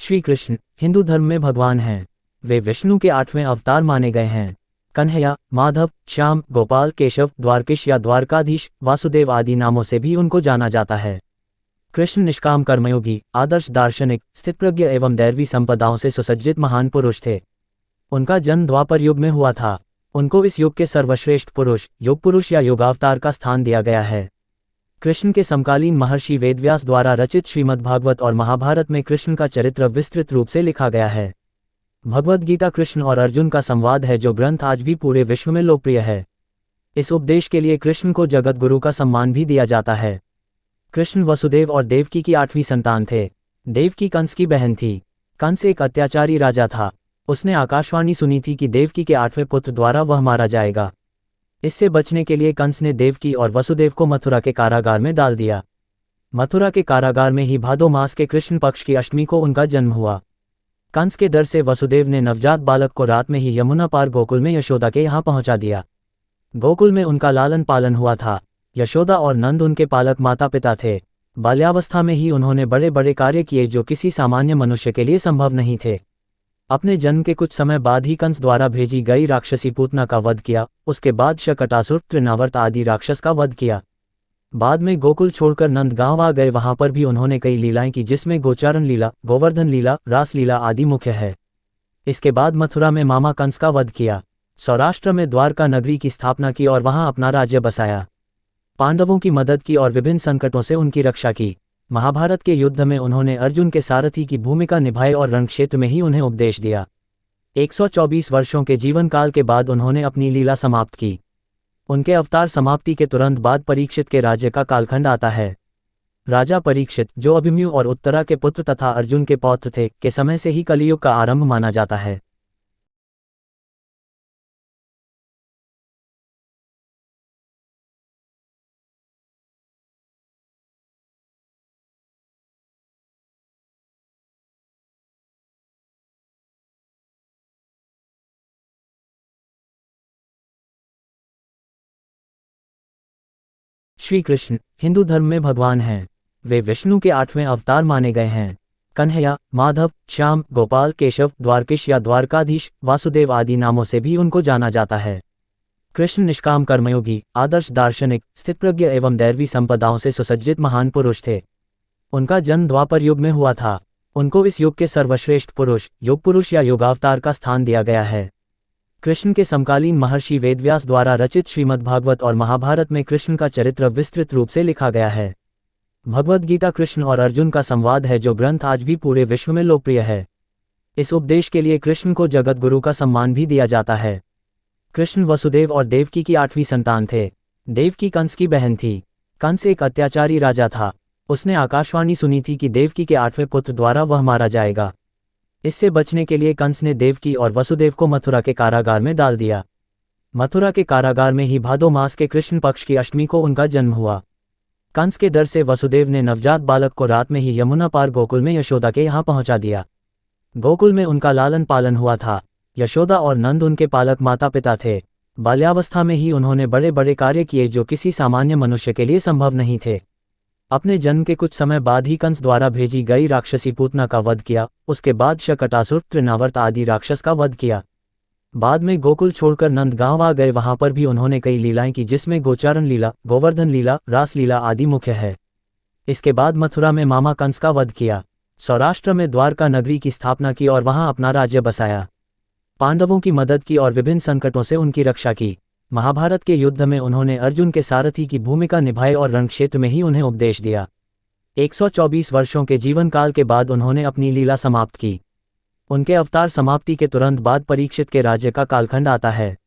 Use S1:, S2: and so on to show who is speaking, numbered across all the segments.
S1: श्री कृष्ण हिंदू धर्म में भगवान हैं। वे विष्णु के 8वें अवतार माने गए हैं। कन्हैया, माधव, श्याम, गोपाल, केशव, द्वारकेश या द्वारकाधीश, वासुदेव आदि नामों से भी उनको जाना जाता है। कृष्ण निष्काम कर्मयोगी, आदर्श दार्शनिक, स्थितप्रज्ञ एवं दैवी संपदाओं से सुसज्जित महान पुरुष थे। उनका जन्म द्वापर युग में हुआ था। उनको इस युग के सर्वश्रेष्ठ पुरुष, योग पुरुष या योगावतार का स्थान दिया गया है। कृष्ण के समकालीन महर्षि वेदव्यास द्वारा रचित श्रीमद्भागवत और महाभारत में कृष्ण का चरित्र विस्तृत रूप से लिखा गया है। भगवद गीता कृष्ण और अर्जुन का संवाद है जो ग्रंथ आज भी पूरे विश्व में लोकप्रिय है। इस उपदेश के लिए कृष्ण को जगत गुरु का सम्मान भी दिया जाता है। कृष्ण वसुदेव और देवकी की 8वीं संतान थे। देवकी कंस की बहन थी। कंस एक अत्याचारी राजा था। उसने आकाशवाणी सुनी थी कि देवकी के 8वें पुत्र द्वारा वह मारा जाएगा। इससे बचने के लिए कंस ने देवकी और वसुदेव को मथुरा के कारागार में डाल दिया। मथुरा के कारागार में ही भादो मास के कृष्ण पक्ष की अष्टमी को उनका जन्म हुआ। कंस के डर से वसुदेव ने नवजात बालक को रात में ही यमुना पार गोकुल में यशोदा के यहाँ पहुंचा दिया। गोकुल में उनका लालन पालन हुआ था। यशोदा और नंद उनके पालक माता पिता थे। बाल्यावस्था में ही उन्होंने बड़े बड़े कार्य किए जो किसी सामान्य मनुष्य के लिए संभव नहीं थे। अपने जन्म के कुछ समय बाद ही कंस द्वारा भेजी गई राक्षसी पूतना का वध किया। उसके बाद शकटासुर, तृणावर्त आदि राक्षस का वध किया। बाद में गोकुल छोड़कर नंद गांव आ गए। वहां पर भी उन्होंने कई लीलाएं की जिसमें गोचारण लीला, गोवर्धन लीला, रास लीला आदि मुख्य है। इसके बाद मथुरा में मामा कंस का वध किया। सौराष्ट्र में द्वारका नगरी की स्थापना की और वहां अपना राज्य बसाया। पांडवों की मदद की और विभिन्न संकटों से उनकी रक्षा की। महाभारत के युद्ध में उन्होंने अर्जुन के सारथी की भूमिका निभाई और रणक्षेत्र में ही उन्हें उपदेश दिया। 124 वर्षों के जीवन काल के बाद उन्होंने अपनी लीला समाप्त की। उनके अवतार समाप्ति के तुरंत बाद परीक्षित के राज्य का कालखंड आता है। राजा परीक्षित, जो अभिमन्यु और उत्तरा के पुत्र तथा अर्जुन के पौत्र थे, के समय से ही कलियुग का आरंभ माना जाता है। श्री कृष्ण हिंदू धर्म में भगवान हैं। वे विष्णु के 8वें अवतार माने गए हैं। कन्हैया, माधव, श्याम, गोपाल, केशव, द्वारकेश या द्वारकाधीश, वासुदेव आदि नामों से भी उनको जाना जाता है। कृष्ण निष्काम कर्मयोगी, आदर्श दार्शनिक, स्थितप्रज्ञ एवं दैवी संपदाओं से सुसज्जित महान पुरुष थे। उनका जन्म द्वापर युग में हुआ था। उनको इस युग के सर्वश्रेष्ठ पुरुष, योग पुरुष या योगावतार का स्थान दिया गया है। कृष्ण के समकालीन महर्षि वेदव्यास द्वारा रचित श्रीमद्भागवत और महाभारत में कृष्ण का चरित्र विस्तृत रूप से लिखा गया है। भगवद गीता कृष्ण और अर्जुन का संवाद है जो ग्रंथ आज भी पूरे विश्व में लोकप्रिय है। इस उपदेश के लिए कृष्ण को जगत गुरु का सम्मान भी दिया जाता है। कृष्ण वसुदेव और देवकी की 8वीं संतान थे। देवकी कंस की बहन थी। कंस एक अत्याचारी राजा था। उसने आकाशवाणी सुनी थी कि देवकी के 8वें पुत्र द्वारा वह मारा जाएगा। इससे बचने के लिए कंस ने देवकी और वसुदेव को मथुरा के कारागार में डाल दिया। मथुरा के कारागार में ही भादो मास के कृष्ण पक्ष की अष्टमी को उनका जन्म हुआ। कंस के डर से वसुदेव ने नवजात बालक को रात में ही यमुना पार गोकुल में यशोदा के यहाँ पहुंचा दिया। गोकुल में उनका लालन पालन हुआ था। यशोदा और नंद उनके पालक माता पिता थे। बाल्यावस्था में ही उन्होंने बड़े बड़े कार्य किए जो किसी सामान्य मनुष्य के लिए संभव नहीं थे। अपने जन्म के कुछ समय बाद ही कंस द्वारा भेजी गई राक्षसी पूतना का वध किया। उसके बाद शकटासुर, तृणावर्त आदि राक्षस का वध किया। बाद में गोकुल छोड़कर नंद गांव आ गए। वहां पर भी उन्होंने कई लीलाएं की जिसमें गोचारण लीला, गोवर्धन लीला, रास लीला आदि मुख्य है। इसके बाद मथुरा में मामा कंस का वध किया। सौराष्ट्र में द्वारका नगरी की स्थापना की और वहां अपना राज्य बसाया। पांडवों की मदद की और विभिन्न संकटों से उनकी रक्षा की। महाभारत के युद्ध में उन्होंने अर्जुन के सारथी की भूमिका निभाई और रणक्षेत्र में ही उन्हें उपदेश दिया। 124 वर्षों के जीवन काल के बाद उन्होंने अपनी लीला समाप्त की। उनके अवतार समाप्ति के तुरंत बाद परीक्षित के राज्य का कालखंड आता है।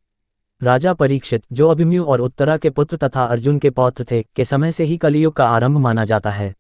S1: राजा परीक्षित, जो अभिमन्यु और उत्तरा के पुत्र तथा अर्जुन के पौत्र थे, के समय से ही कलियुग का आरंभ माना जाता है।